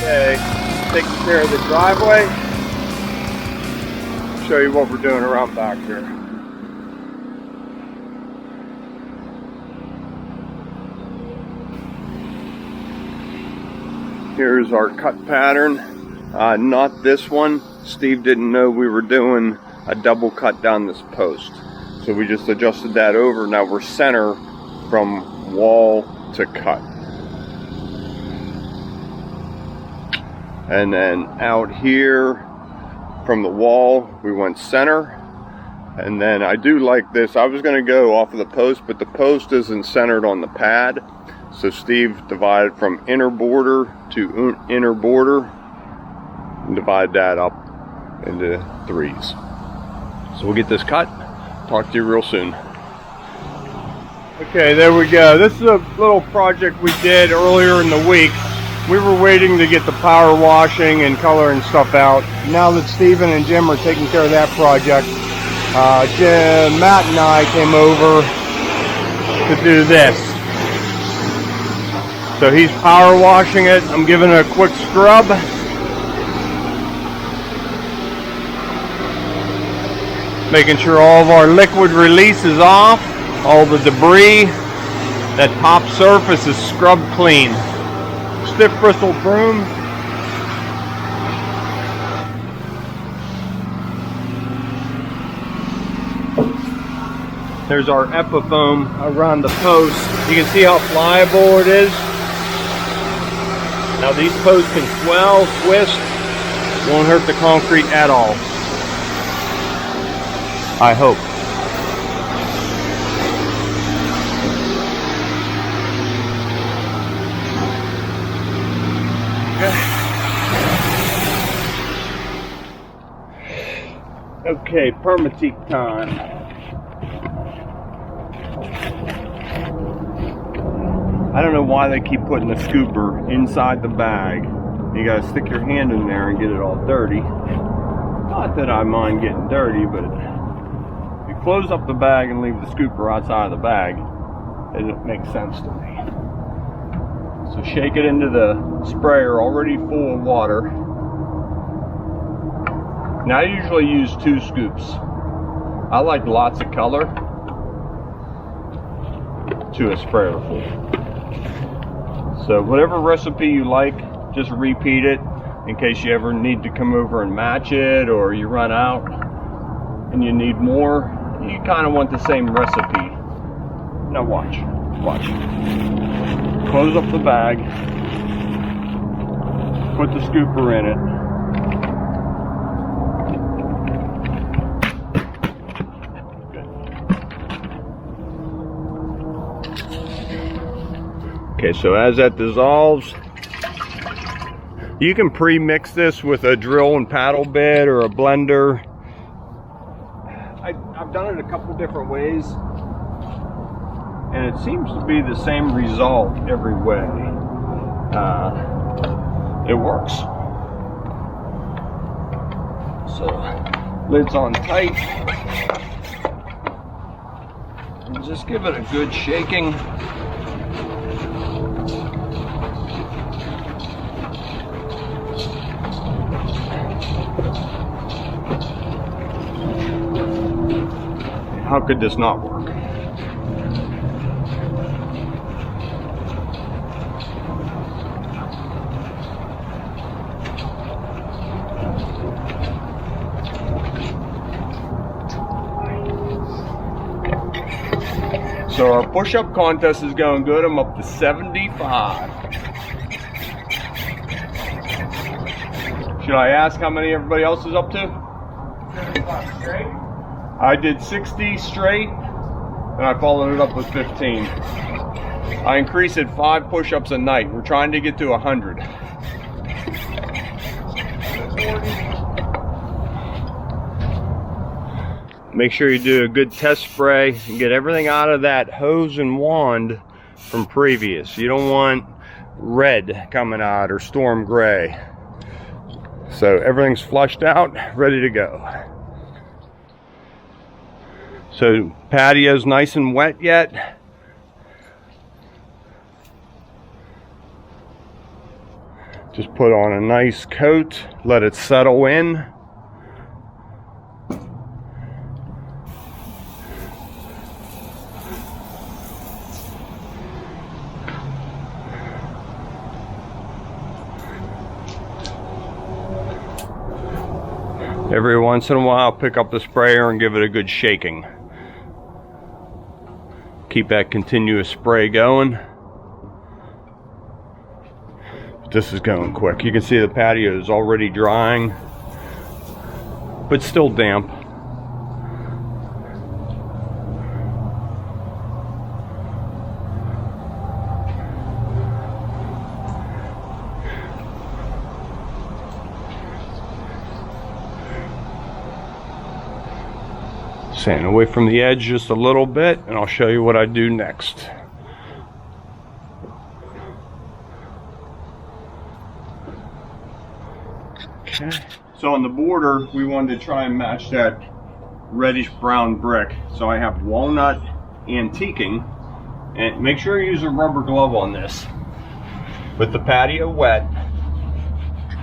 Okay, taking care of the driveway. Show you what we're doing around back here. Here's our cut pattern. Not this one. Steve didn't know we were doing a double cut down this post. So we just adjusted that over. Now we're center from wall to cut. And then out here from the wall, we went center. And then I do like this. I was gonna go off of the post, but the post isn't centered on the pad. So Steve divided from inner border to inner border and divide that up into threes. So we'll get this cut. Talk to you real soon. Okay, there we go. This is a little project we did earlier in the week. We were waiting to get the power washing and color and stuff out. Now that Steven and Jim are taking care of that project, Matt and I came over to do this. So he's power washing it. I'm giving it a quick scrub. Making sure all of our liquid release is off. All the debris. That top surface is scrubbed clean. Stiff bristle broom. There's our Epifoam around the post. You can see how pliable it is. Now these posts can swell, twist, won't hurt the concrete at all. I hope. Okay, permatique time. I don't know why they keep putting the scooper inside the bag. You gotta stick your hand in there and get it all dirty. Not that I mind getting dirty, but if you close up the bag and leave the scooper outside of the bag, it makes sense to me. So shake it into the sprayer already full of water. Now I usually use 2 scoops. I like lots of color to a sprayer full. So whatever recipe you like, just repeat it in case you ever need to come over and match it, or you run out and you need more. You kind of want the same recipe. Now watch. Close up the bag. Put the scooper in it. Okay, so as that dissolves, you can pre-mix this with a drill and paddle bit or a blender. I've done it a couple different ways, and it seems to be the same result every way. It works. So, lid's on tight. And just give it a good shaking. How could this not work? So our push-up contest is going good. I'm up to 75. Should I ask how many everybody else is up to? 75 straight. I did 60 straight, and I followed it up with 15. I increase it 5 push-ups a night. We're trying to get to 100. Make sure you do a good test spray and get everything out of that hose and wand from previous. You don't want red coming out or storm gray. So everything's flushed out, ready to go. So patio's nice and wet yet. Just put on a nice coat, let it settle in. Every once in a while, pick up the sprayer and give it a good shaking. Keep that continuous spray going. This is going quick. You can see the patio is already drying, but still damp. Sand away from the edge just a little bit, and I'll show you what I do next. Okay. So on the border, we wanted to try and match that reddish brown brick. So I have walnut antiquing, and make sure you use a rubber glove on this. With the patio wet,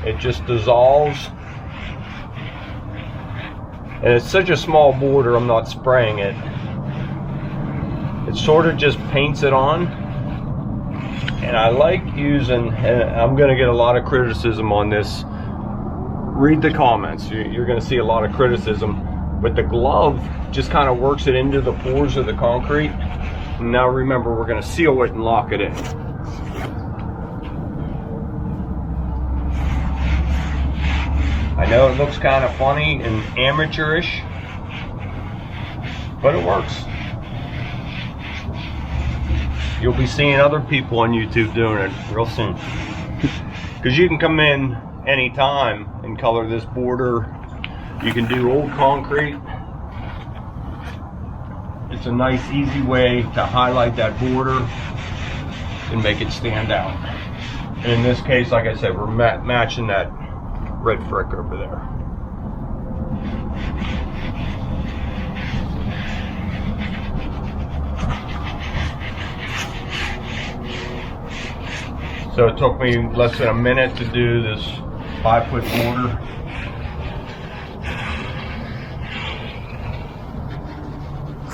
it just dissolves. And it's such a small border, I'm not spraying it. It sort of just paints it on. And I like using, and I'm gonna get a lot of criticism on this. Read the comments, you're gonna see a lot of criticism. But the glove just kind of works it into the pores of the concrete. And now remember, we're gonna seal it and lock it in. I know it looks kind of funny and amateurish, but it works. You'll be seeing other people on YouTube doing it real soon. Because you can come in anytime and color this border. You can do old concrete. It's a nice, easy way to highlight that border and make it stand out. And in this case, like I said, we're matching that red brick over there. So it took me less than a minute to do this 5-foot border.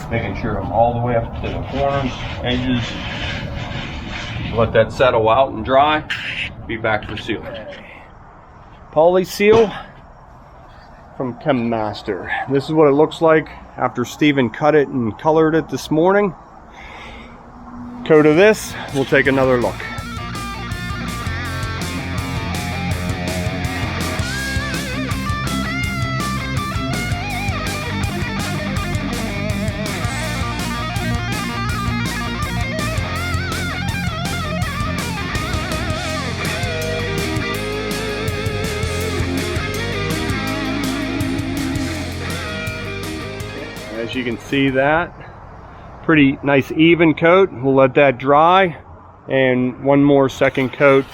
Making sure I'm all the way up to the corners, edges. Let that settle out and dry. Be back for sealing. Poly seal from ChemMaster. This is what it looks like after Steven cut it and colored it this morning. Coat of this, we'll take another look. As you can see, that pretty nice even coat. We'll let that dry, and one more second coat.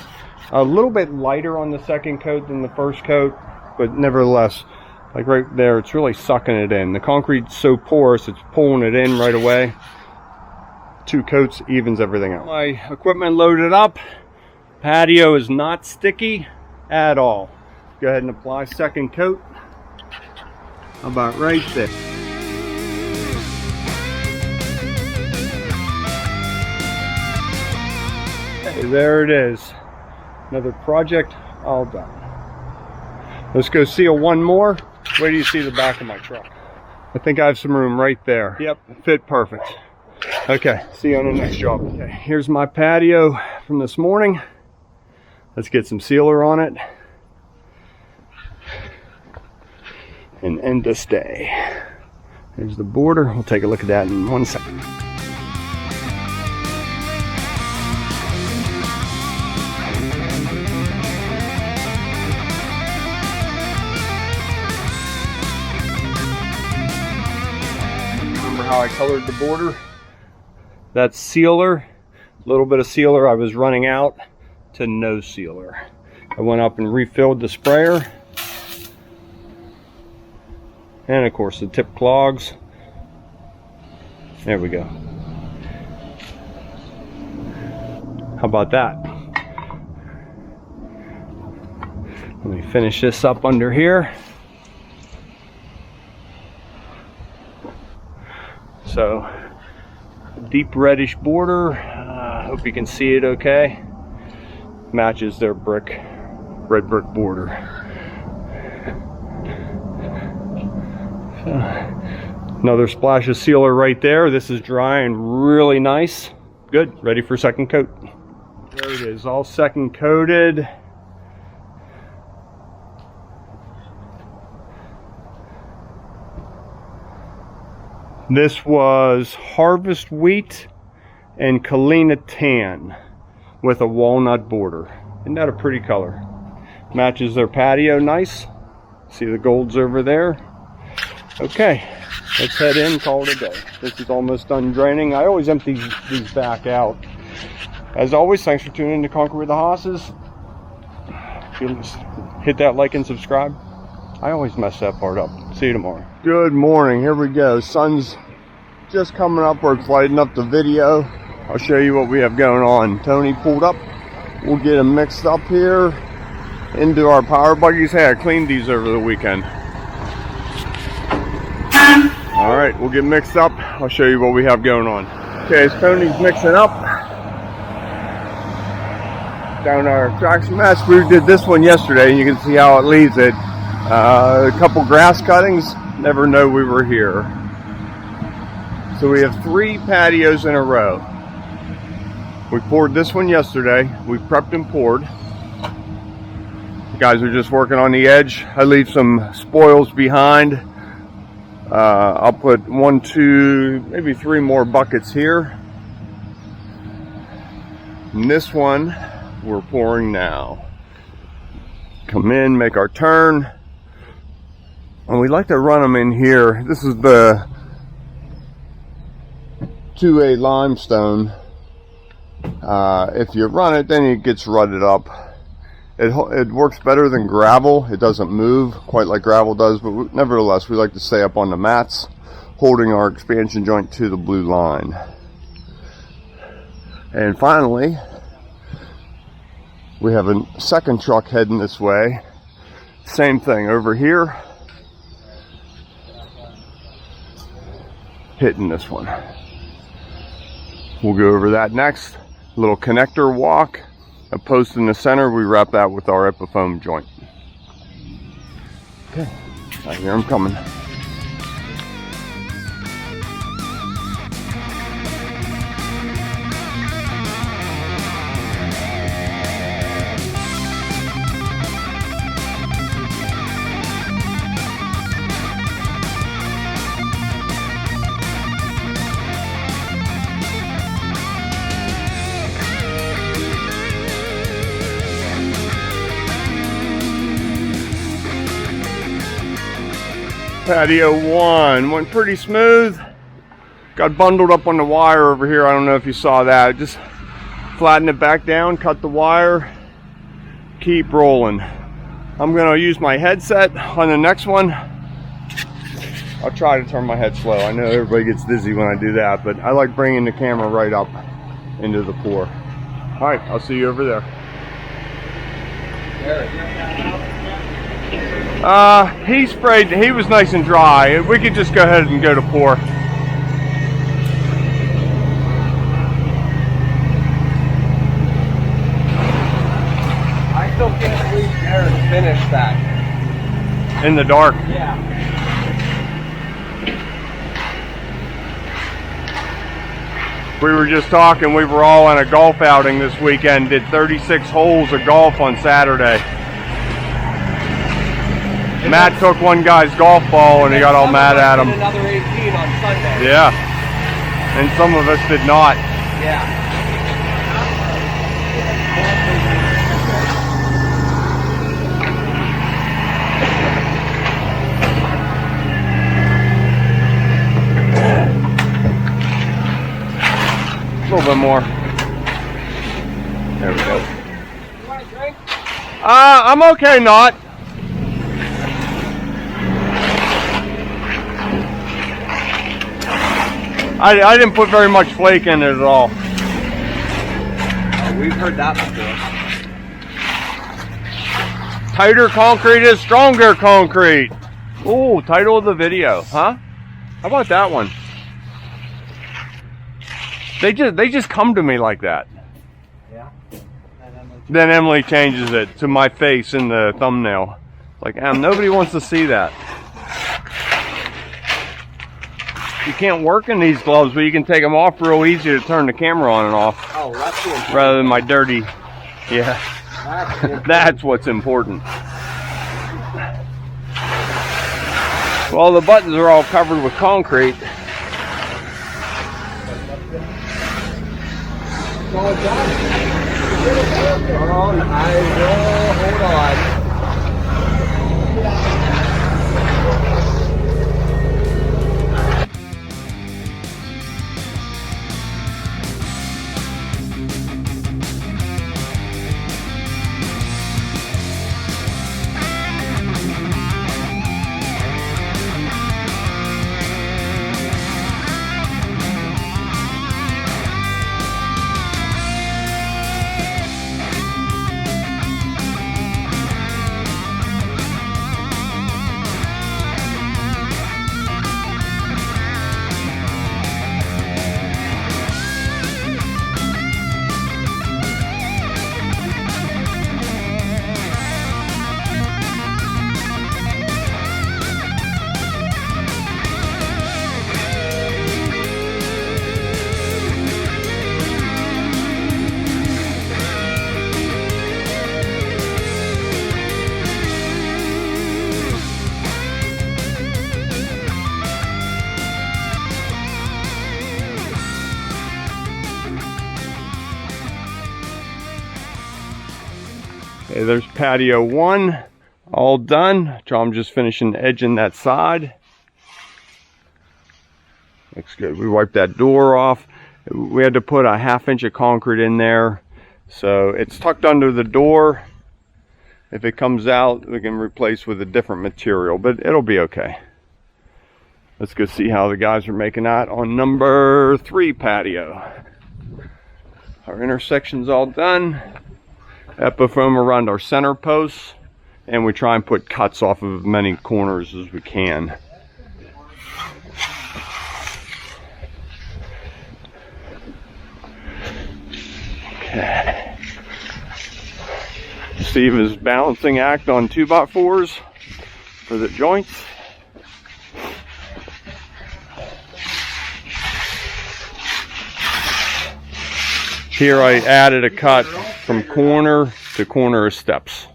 A little bit lighter on the second coat than the first coat, but nevertheless, like right there, it's really sucking it in. The concrete's so porous, it's pulling it in right away. 2 coats evens everything out. My equipment loaded up. Patio is not sticky at all. Go ahead and apply second coat. About right there. There it is. Another project all done. Let's go seal one more. Wait till you see the back of my truck. I think I have some room right there. Yep, fit perfect. Okay, see you on the next job. Okay, here's my patio from this morning. Let's get some sealer on it and end this day. There's the border. We'll take a look at that in 1 second. How I colored the border. That's sealer, a little bit of sealer. I was running out to no sealer. I went up and refilled the sprayer, and of course the tip clogs. There we go. How about that? Finish this up under here. So, deep reddish border. Hope you can see it okay. Matches their red brick border. Another splash of sealer right there. This is dry and really nice. Good, ready for second coat. There it is, all second coated. This was Harvest Wheat and Kalina Tan with a walnut border. Isn't that a pretty color? Matches their patio nice. See the golds over there? Okay, let's head in, call it a day. This is almost done draining. I always empty these back out. As always, thanks for tuning in to Conquer with the Hosses. Hit that like and subscribe. I always mess that part up. See you tomorrow. Good morning, here we go. Sun's just coming up where it's lighting up the video. I'll show you what we have going on. Tony pulled up. We'll get them mixed up here into our power buggies. Hey, I cleaned these over the weekend. All right, we'll get mixed up. I'll show you what we have going on. Okay, as Tony's mixing up down our TrakMat, we did this one yesterday, and you can see how it leaves it. A couple grass cuttings. Never know we were here. So we have 3 patios in a row. We poured this one yesterday. We prepped and poured. The guys are just working on the edge. I leave some spoils behind. I'll put 1, 2, maybe 3 more buckets here. And this one we're pouring now. Come in, make our turn. And we like to run them in here. This is the 2A limestone. If you run it, then it gets rutted up. It works better than gravel. It doesn't move quite like gravel does, but nevertheless, we like to stay up on the mats, holding our expansion joint to the blue line. And finally, we have a second truck heading this way. Same thing over here, hitting this one. We'll go over that next. Little connector walk, a post in the center. We wrap that with our Epifoam joint. Okay, I hear them coming. Patio 1 went pretty smooth. Got bundled up on the wire over here. I don't know if you saw that. Just flatten it back down, cut the wire, keep rolling. I'm gonna use my headset on the next one. I'll try to turn my head slow. I know everybody gets dizzy when I do that, but I like bringing the camera right up into the pour. All right, I'll see you over there. He sprayed, he was nice and dry. We could just go ahead and go to pour. I still can't believe Jared finished that. In the dark. Yeah. We were just talking, we were all on a golf outing this weekend, did 36 holes of golf on Saturday. Matt took one guy's golf ball and he got all mad at him. Another 18 on Sunday. Yeah, and some of us did not. Yeah. A little bit more. There we go. You want a drink? I'm okay not. I didn't put very much flake in it at all. Oh, we've heard that before. Tighter concrete is stronger concrete. Ooh, title of the video, huh? How about that one? They just come to me like that. Yeah. Then Emily changes it to my face in the thumbnail. Like, nobody wants to see that. You can't work in these gloves, but you can take them off real easy to turn the camera on and off. Oh, that's the important. Rather than my dirty, yeah. That's the important. That's what's important. Well, the buttons are all covered with concrete. Hold on, I will hold on. Okay, there's patio 1, all done. I'm just finishing edging that side. Looks good. We wiped that door off. We had to put a 1/2 inch of concrete in there, so it's tucked under the door. If it comes out, we can replace with a different material, but it'll be okay. Let's go see how the guys are making that on number 3 patio. Our intersection's all done. Epifoam around our center posts, and we try and put cuts off of as many corners as we can. Okay. Steve is balancing act on 2x4s for the joints. Here I added a cut from corner to corner of steps.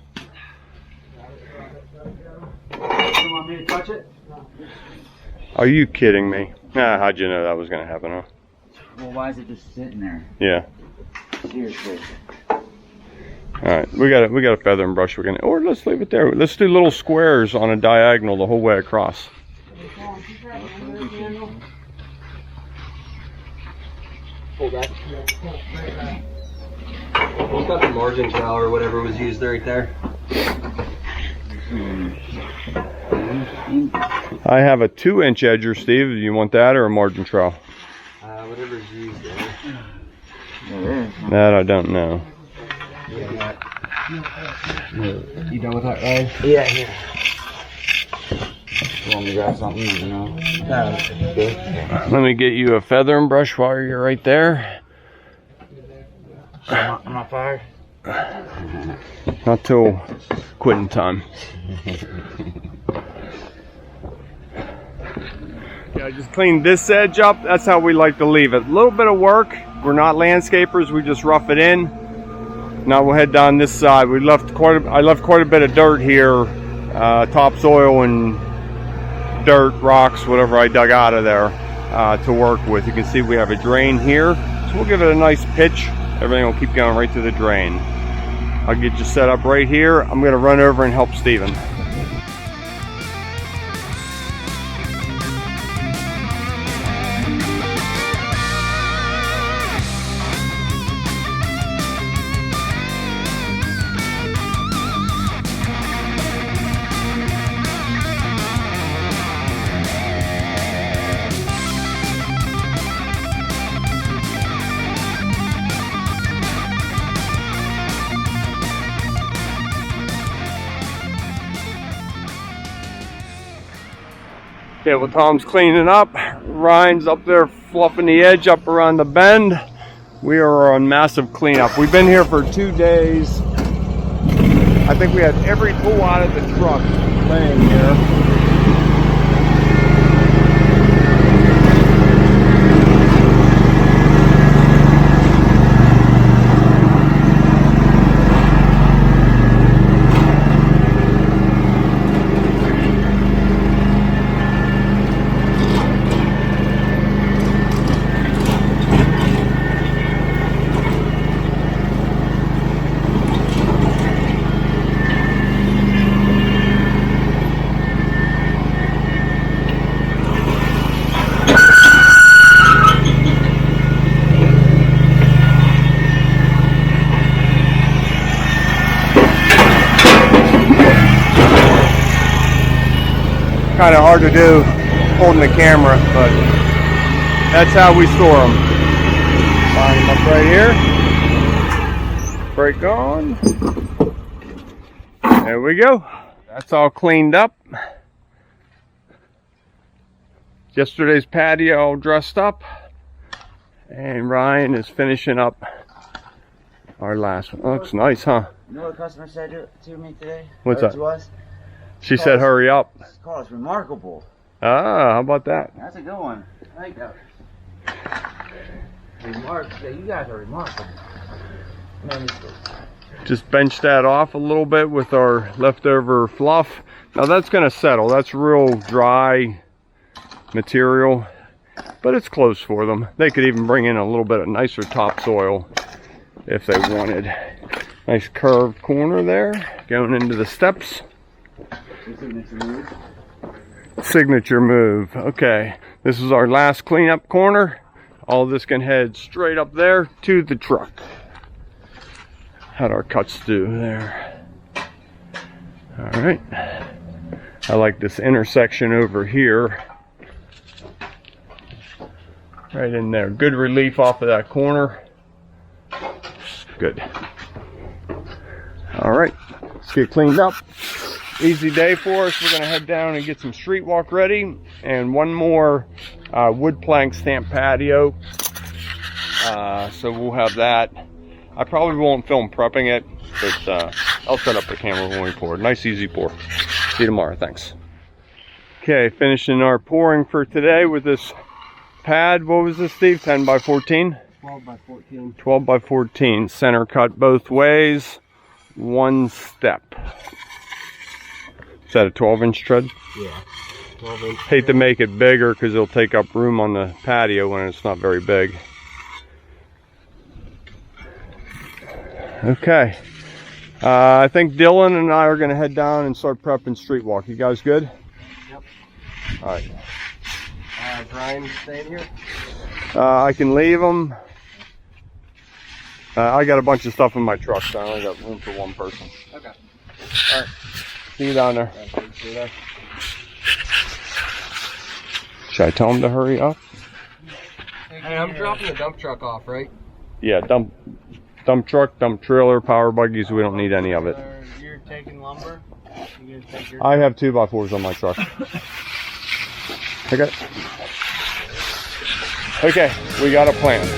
You want me to touch it? Are you kidding me? Nah, how'd you know that was gonna happen, huh? Well, why is it just sitting there? Yeah. Seriously. Alright, we got a feather and brush we're gonna, or let's leave it there. Let's do little squares on a diagonal the whole way across. Pull back. We've got the margin trowel or whatever was used right there. I have a 2-inch edger, Steve. Do you want that or a margin trowel? Whatever's used there. That I don't know. You done with that, Ray? Yeah, here. You want me to grab something? I don't know. No. Good. Let me get you a feather and brush while you're right there. So I'm not fired? Not till quitting time. Yeah, I just cleaned this edge up. That's how we like to leave it. A little bit of work. We're not landscapers. We just rough it in. Now we'll head down this side. I left quite a bit of dirt here, topsoil and dirt, rocks, whatever I dug out of there to work with. You can see we have a drain here, so we'll give it a nice pitch. Everything will keep going right to the drain. I'll get you set up right here. I'm going to run over and help Steven. Okay, well, Tom's cleaning up. Ryan's up there fluffing the edge up around the bend. We are on massive cleanup. We've been here for 2 days. I think we had every tool out of the truck laying here. Kind of hard to do holding the camera, but that's how we store them. Line them up right here. Brake on. There we go. That's all cleaned up. Yesterday's patio all dressed up. And Ryan is finishing up our last one. Oh, looks nice, huh? You know what a customer said to me today? What's that? To us? She said, hurry up. This car is remarkable. Ah, how about that? That's a good one. I like that. You guys are remarkable. Man, Just bench that off a little bit with our leftover fluff. Now that's going to settle. That's real dry material, but it's close for them. They could even bring in a little bit of nicer topsoil if they wanted. Nice curved corner there, going into the steps. Signature move. Okay, this is our last cleanup corner. All this can head straight up there to the truck. How'd our cuts do there? All right. I like this intersection over here. Right in there. Good relief off of that corner. Good. All right, let's get cleaned up. Easy day for us. We're gonna head down and get some street walk ready, and one more wood plank stamp patio. So we'll have that. I probably won't film prepping it, but I'll set up the camera when we pour. Nice easy pour. See you tomorrow, thanks. Okay, finishing our pouring for today with this pad. What was this, Steve? 10 by 14? 12 by 14. 12 by 14, center cut both ways, one step. Is that a 12-inch tread? Yeah. 12-inch. Hate to make it bigger because it'll take up room on the patio when it's not very big. Okay. I think Dylan and I are going to head down and start prepping street walk. You guys good? Yep. All right. Brian staying here? I can leave them. I got a bunch of stuff in my truck, so I only got room for one person. Okay. All right. See you down there. See you there. Should I tell him to hurry up? Hey, I'm dropping the dump truck off, right? Yeah, dump truck, dump trailer, power buggies. We don't need any of it. You're taking lumber? You gonna take your... I have 2x4s on my truck. Okay. Okay, we got a plan.